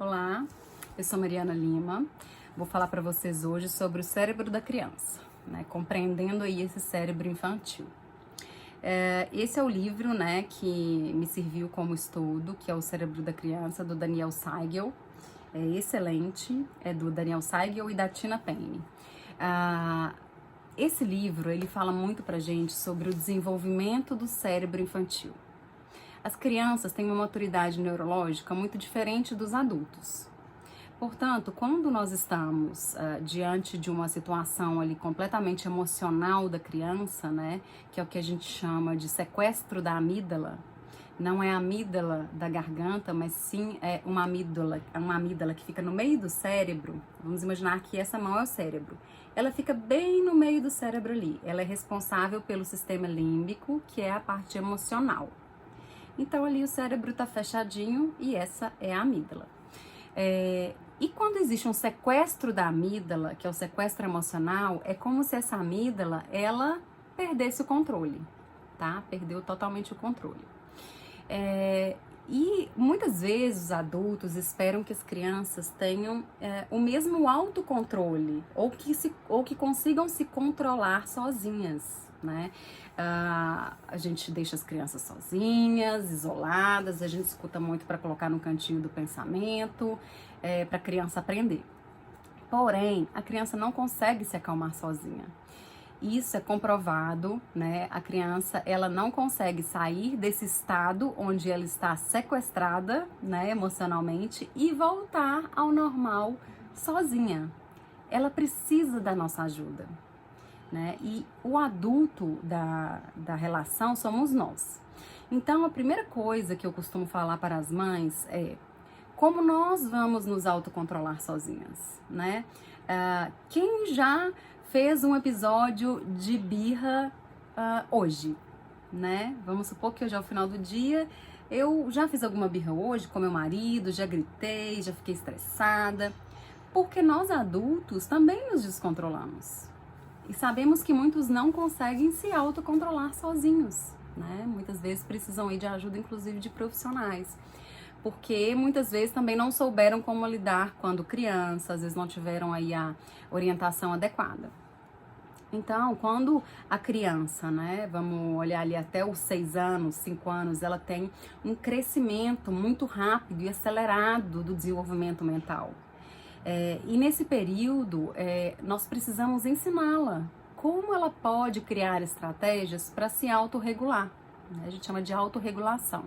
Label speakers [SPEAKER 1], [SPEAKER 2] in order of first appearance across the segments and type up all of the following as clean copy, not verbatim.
[SPEAKER 1] Olá, eu sou Mariana Lima. Vou falar para vocês hoje sobre o cérebro da criança, né? Compreendendo aí esse cérebro infantil. Esse é o livro, né, que me serviu como estudo, que é o Cérebro da Criança, do Daniel Siegel. É excelente, é do Daniel Siegel e da Tina Payne. Esse livro, ele fala muito pra gente sobre o desenvolvimento do cérebro infantil. As crianças têm uma maturidade neurológica muito diferente dos adultos. Portanto, quando nós estamos diante de uma situação ali completamente emocional da criança, né, que é o que a gente chama de sequestro da amígdala, não é a amígdala da garganta, mas sim é uma amígdala que fica no meio do cérebro. Vamos imaginar que essa mão é o cérebro. Ela fica bem no meio do cérebro ali. Ela é responsável pelo sistema límbico, que é a parte emocional. Então ali o cérebro está fechadinho e essa é a amígdala. E quando existe um sequestro da amígdala, que é o sequestro emocional, é como se essa amígdala, ela perdesse o controle, tá? Perdeu totalmente o controle. E muitas vezes os adultos esperam que as crianças tenham o mesmo autocontrole, ou que consigam se controlar sozinhas, né? A gente deixa as crianças sozinhas, isoladas, a gente escuta muito para colocar no cantinho do pensamento, para a criança aprender. Porém, a criança não consegue se acalmar sozinha. Isso é comprovado, né? A criança, ela não consegue sair desse estado onde ela está sequestrada, né, emocionalmente, e voltar ao normal sozinha. Ela precisa da nossa ajuda, né? E o adulto da relação somos nós. Então, a primeira coisa que eu costumo falar para as mães é como nós vamos nos autocontrolar sozinhas, né? Quem já fez um episódio de birra hoje, né? Vamos supor que hoje é o final do dia, eu já fiz alguma birra hoje com meu marido, já gritei, já fiquei estressada, porque nós adultos também nos descontrolamos. E sabemos que muitos não conseguem se autocontrolar sozinhos, né? Muitas vezes precisam ir de ajuda, inclusive de profissionais. Porque muitas vezes também não souberam como lidar quando criança, às vezes não tiveram aí a orientação adequada. Então, quando a criança, né, vamos olhar ali até os 6 anos, 5 anos, ela tem um crescimento muito rápido e acelerado do desenvolvimento mental. E nesse período, nós precisamos ensiná-la como ela pode criar estratégias para se autorregular, né? A gente chama de autorregulação.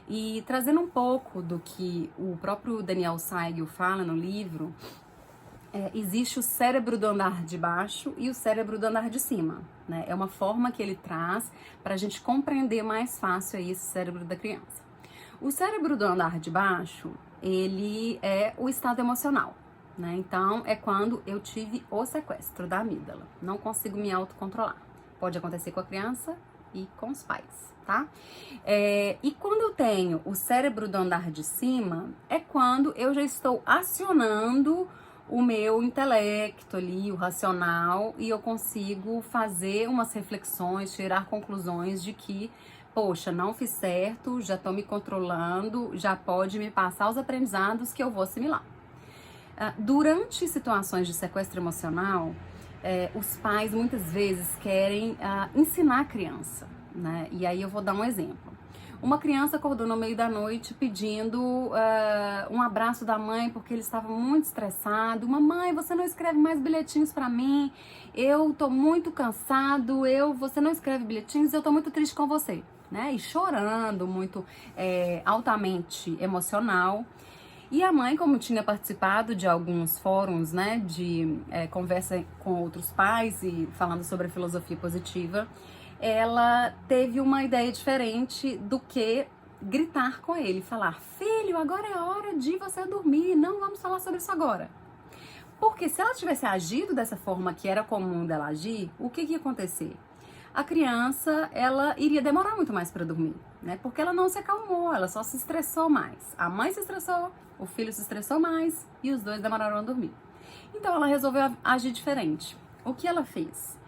[SPEAKER 1] E trazendo um pouco do que o próprio Daniel Siegel fala no livro, existe o cérebro do andar de baixo e o cérebro do andar de cima, né? É uma forma que ele traz para a gente compreender mais fácil aí esse cérebro da criança. O cérebro do andar de baixo, ele é o estado emocional, né? Então, é quando eu tive o sequestro da amígdala. Não consigo me autocontrolar. Pode acontecer com a criança e com os pais, tá? E quando eu tenho o cérebro do andar de cima, é quando eu já estou acionando o meu intelecto ali, o racional, e eu consigo fazer umas reflexões, tirar conclusões de que, poxa, não fiz certo, já estou me controlando, já pode me passar os aprendizados que eu vou assimilar. Durante situações de sequestro emocional, os pais muitas vezes querem ensinar a criança, né? E aí eu vou dar um exemplo. Uma criança acordou no meio da noite pedindo um abraço da mãe porque ele estava muito estressado. Mamãe, você não escreve mais bilhetinhos para mim? Eu tô muito cansado. Você não escreve bilhetinhos? Eu tô muito triste com você, né? E chorando, muito altamente emocional. E a mãe, como tinha participado de alguns fóruns, né, de conversa com outros pais e falando sobre a filosofia positiva, ela teve uma ideia diferente do que gritar com ele, falar: filho, agora é hora de você dormir, não vamos falar sobre isso agora. Porque se ela tivesse agido dessa forma que era comum dela agir, o que ia acontecer? A criança, ela iria demorar muito mais para dormir, né? Porque ela não se acalmou, ela só se estressou mais. A mãe se estressou, o filho se estressou mais e os dois demoraram a dormir. Então ela resolveu agir diferente. O que ela fez?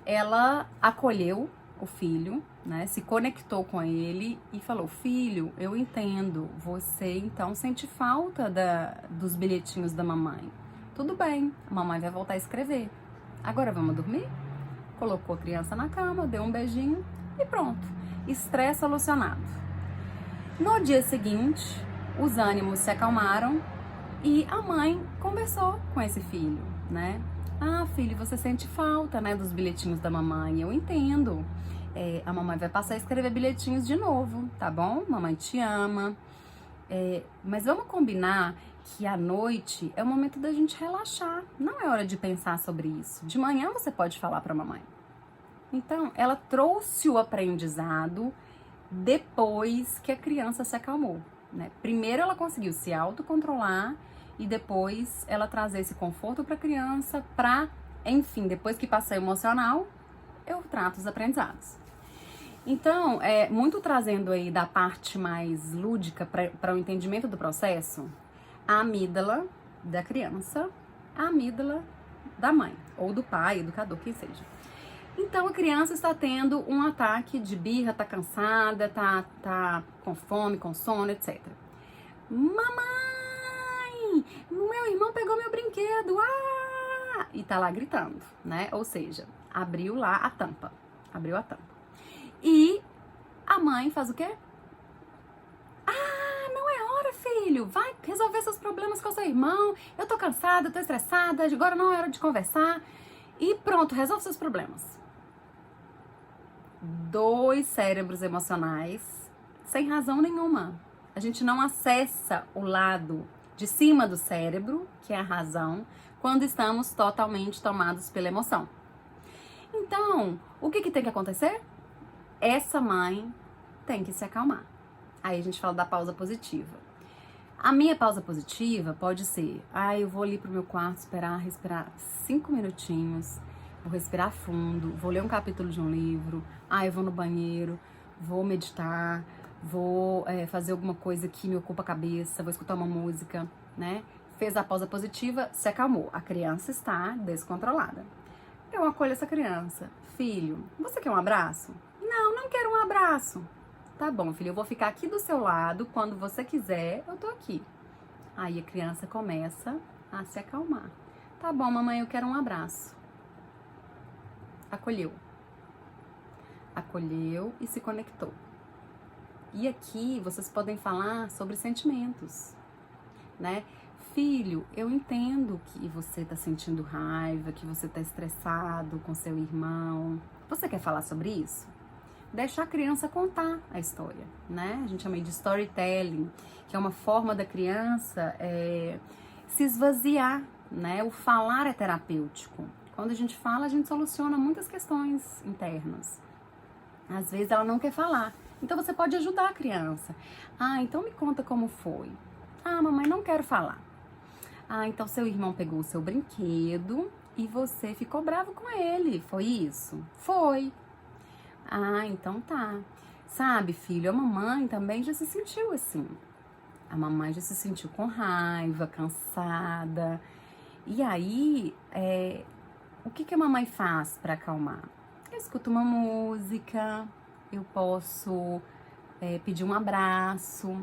[SPEAKER 1] Ela acolheu o filho, né? Se conectou com ele e falou: filho, eu entendo, você então sente falta dos bilhetinhos da mamãe. Tudo bem, a mamãe vai voltar a escrever. Agora vamos dormir? Colocou a criança na cama, deu um beijinho e pronto. Estresse solucionado. No dia seguinte, os ânimos se acalmaram e a mãe conversou com esse filho, né? Ah, filho, você sente falta, né, dos bilhetinhos da mamãe. Eu entendo. A mamãe vai passar a escrever bilhetinhos de novo, tá bom? Mamãe te ama. Mas vamos combinar que à noite é o momento da gente relaxar. Não é hora de pensar sobre isso. De manhã você pode falar pra mamãe. Então, ela trouxe o aprendizado depois que a criança se acalmou, né? Primeiro ela conseguiu se autocontrolar e depois ela trazer esse conforto para a criança enfim, depois que passar o emocional, eu trato os aprendizados. Então, muito trazendo aí da parte mais lúdica para o entendimento do processo, a amígdala da criança, a amígdala da mãe, ou do pai, educador, quem seja. Então a criança está tendo um ataque de birra, tá cansada, tá com fome, com sono, etc. Mamãe, meu irmão pegou meu brinquedo, e tá lá gritando, né? Ou seja, abriu lá a tampa, abriu a tampa. E a mãe faz o quê? Não é hora, filho, vai resolver seus problemas com seu irmão, eu tô cansada, tô estressada, agora não é hora de conversar. E pronto, resolve seus problemas. 2 cérebros emocionais sem razão nenhuma. A gente não acessa o lado de cima do cérebro, que é a razão, quando estamos totalmente tomados pela emoção. Então, o que tem que acontecer? Essa mãe tem que se acalmar. Aí a gente fala da pausa positiva. A minha pausa positiva pode ser: eu vou ali pro meu quarto respirar 5 minutinhos, vou respirar fundo, vou ler um capítulo de um livro, eu vou no banheiro, vou meditar, vou fazer alguma coisa que me ocupa a cabeça, vou escutar uma música, né? Fez a pausa positiva, se acalmou. A criança está descontrolada. Eu acolho essa criança. Filho, você quer um abraço? Não quero um abraço. Tá bom, filho, eu vou ficar aqui do seu lado, quando você quiser, eu tô aqui. Aí a criança começa a se acalmar. Tá bom, mamãe, eu quero um abraço. Acolheu e se conectou. E aqui vocês podem falar sobre sentimentos, né? Filho, eu entendo que você tá sentindo raiva, que você tá estressado com seu irmão. Você quer falar sobre isso? Deixar a criança contar a história, né? A gente chama de storytelling, que é uma forma da criança se esvaziar, né? O falar é terapêutico. Quando a gente fala, a gente soluciona muitas questões internas. Às vezes ela não quer falar. Então você pode ajudar a criança. Então me conta como foi. Mamãe, não quero falar. Então seu irmão pegou o seu brinquedo e você ficou bravo com ele. Foi isso? Foi. Então tá. Sabe, filho, a mamãe também já se sentiu assim. A mamãe já se sentiu com raiva, cansada. E aí, o que a mamãe faz para acalmar? Eu escuto uma música, eu posso pedir um abraço.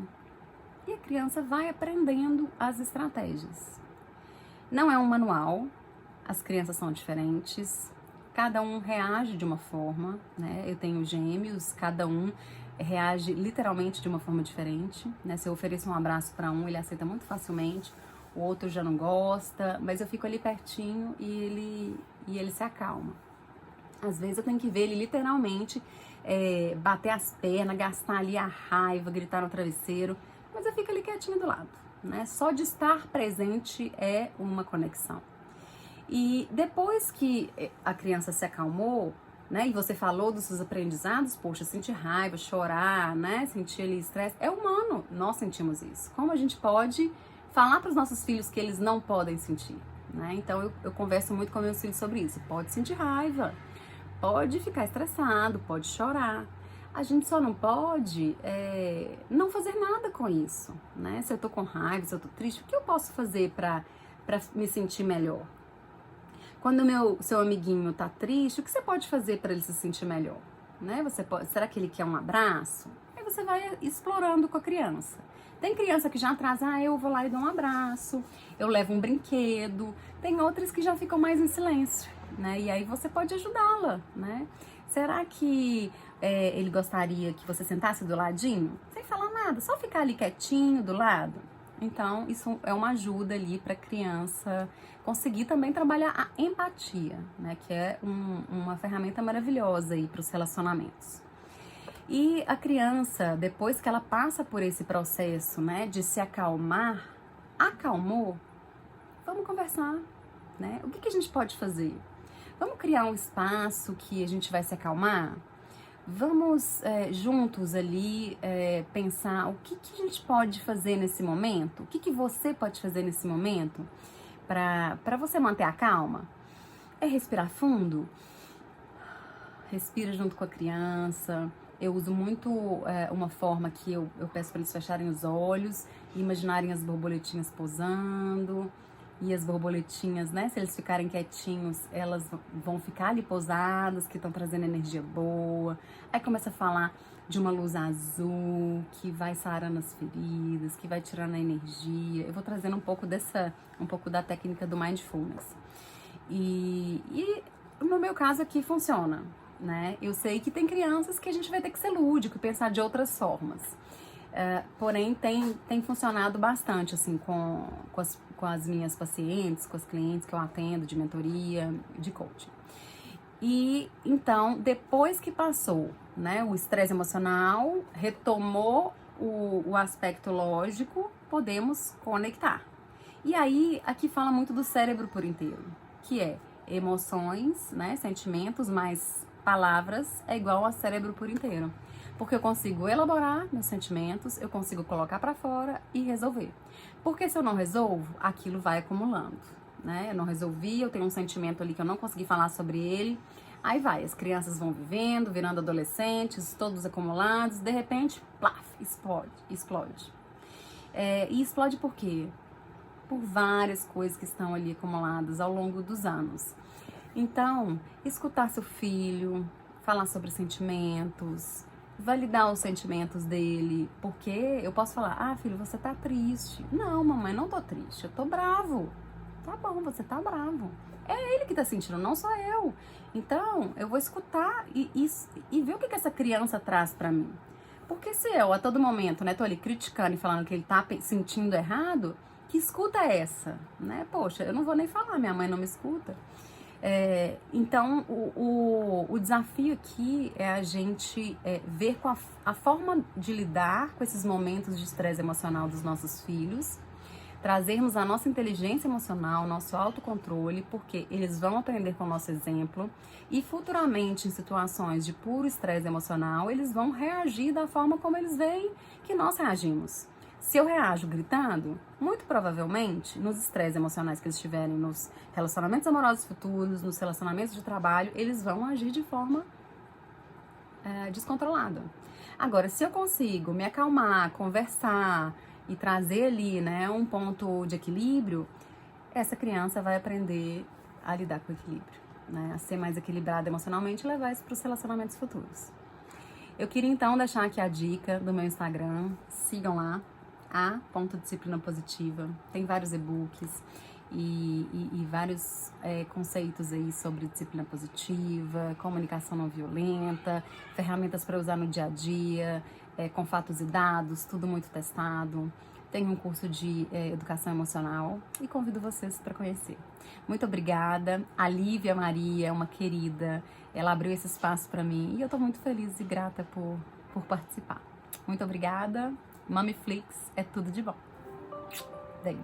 [SPEAKER 1] E a criança vai aprendendo as estratégias. Não é um manual, as crianças são diferentes, cada um reage de uma forma, né? Eu tenho gêmeos, cada um reage literalmente de uma forma diferente, né? Se eu ofereço um abraço para um, ele aceita muito facilmente, o outro já não gosta, mas eu fico ali pertinho e ele se acalma. Às vezes eu tenho que ver ele literalmente bater as pernas, gastar ali a raiva, gritar no travesseiro, mas eu fico ali quietinho do lado, né? Só de estar presente é uma conexão. E depois que a criança se acalmou, né? E você falou dos seus aprendizados, poxa, sentir raiva, chorar, né? Sentir ali estresse, é humano, nós sentimos isso. Como a gente pode falar para os nossos filhos que eles não podem sentir, né? Então eu converso muito com meus filhos sobre isso. Pode sentir raiva, pode ficar estressado, pode chorar. A gente só não pode não fazer nada com isso, né? Se eu tô com raiva, se eu tô triste, o que eu posso fazer para me sentir melhor? Quando seu amiguinho tá triste, o que você pode fazer para ele se sentir melhor? né? Será que ele quer um abraço? Aí você vai explorando com a criança. Tem criança que já traz, eu vou lá e dou um abraço, eu levo um brinquedo. Tem outras que já ficam mais em silêncio, né? E aí você pode ajudá-la, né? Será que ele gostaria que você sentasse do ladinho? Sem falar nada, só ficar ali quietinho do lado? Então, isso é uma ajuda ali para a criança conseguir também trabalhar a empatia, né? Que é uma ferramenta maravilhosa aí para os relacionamentos. E a criança, depois que ela passa por esse processo, né, de se acalmar, acalmou, vamos conversar, né? O que a gente pode fazer? Vamos criar um espaço que a gente vai se acalmar? Vamos juntos ali pensar o que a gente pode fazer nesse momento? O que você pode fazer nesse momento para você manter a calma? É respirar fundo? Respira junto com a criança. Eu uso muito uma forma que eu peço para eles fecharem os olhos e imaginarem as borboletinhas pousando. E as borboletinhas, né, se eles ficarem quietinhos, elas vão ficar ali pousadas, que estão trazendo energia boa. Aí começa a falar de uma luz azul que vai sarando as feridas, que vai tirando a energia. Eu vou trazendo um pouco da técnica do Mindfulness. E no meu caso aqui funciona, né? Eu sei que tem crianças que a gente vai ter que ser lúdico e pensar de outras formas. Porém, tem funcionado bastante, assim, com as minhas pacientes, com as clientes que eu atendo de mentoria, de coaching. E, então, depois que passou, né, o estresse emocional, retomou o aspecto lógico, podemos conectar. E aí, aqui fala muito do cérebro por inteiro, que é emoções, né, sentimentos, mais palavras é igual a cérebro por inteiro. Porque eu consigo elaborar meus sentimentos, eu consigo colocar pra fora e resolver. Porque se eu não resolvo, aquilo vai acumulando, né? Eu não resolvi, eu tenho um sentimento ali que eu não consegui falar sobre ele. Aí vai, as crianças vão vivendo, virando adolescentes, todos acumulados, de repente, plaf, explode. E explode por quê? Por várias coisas que estão ali acumuladas ao longo dos anos. Então, escutar seu filho, falar sobre sentimentos, validar os sentimentos dele, porque eu posso falar, filho, você tá triste. Não, mamãe, não tô triste, eu tô bravo. Tá bom, você tá bravo. É ele que tá sentindo, não sou eu. Então, eu vou escutar e ver o que essa criança traz pra mim. Porque se eu, a todo momento, né, tô ali criticando e falando que ele tá sentindo errado, que escuta é essa, né? Poxa, eu não vou nem falar, minha mãe não me escuta. Então, o desafio aqui é a gente ver com a forma de lidar com esses momentos de estresse emocional dos nossos filhos, trazermos a nossa inteligência emocional, nosso autocontrole, porque eles vão aprender com o nosso exemplo e futuramente, em situações de puro estresse emocional, eles vão reagir da forma como eles veem que nós reagimos. Se eu reajo gritando, muito provavelmente, nos estresses emocionais que eles tiverem nos relacionamentos amorosos futuros, nos relacionamentos de trabalho, eles vão agir de forma descontrolada. Agora, se eu consigo me acalmar, conversar e trazer ali, né, um ponto de equilíbrio, essa criança vai aprender a lidar com o equilíbrio, né, a ser mais equilibrada emocionalmente e levar isso para os relacionamentos futuros. Eu queria então deixar aqui a dica do meu Instagram, sigam lá, a.disciplina positiva, tem vários e-books e vários conceitos aí sobre disciplina positiva, comunicação não violenta, ferramentas para usar no dia a dia, com fatos e dados, tudo muito testado. Tem um curso de educação emocional e convido vocês para conhecer. Muito obrigada. A Lívia Maria é uma querida, ela abriu esse espaço para mim e eu estou muito feliz e grata por participar. Muito obrigada. Mamiflix é tudo de bom. Beijo.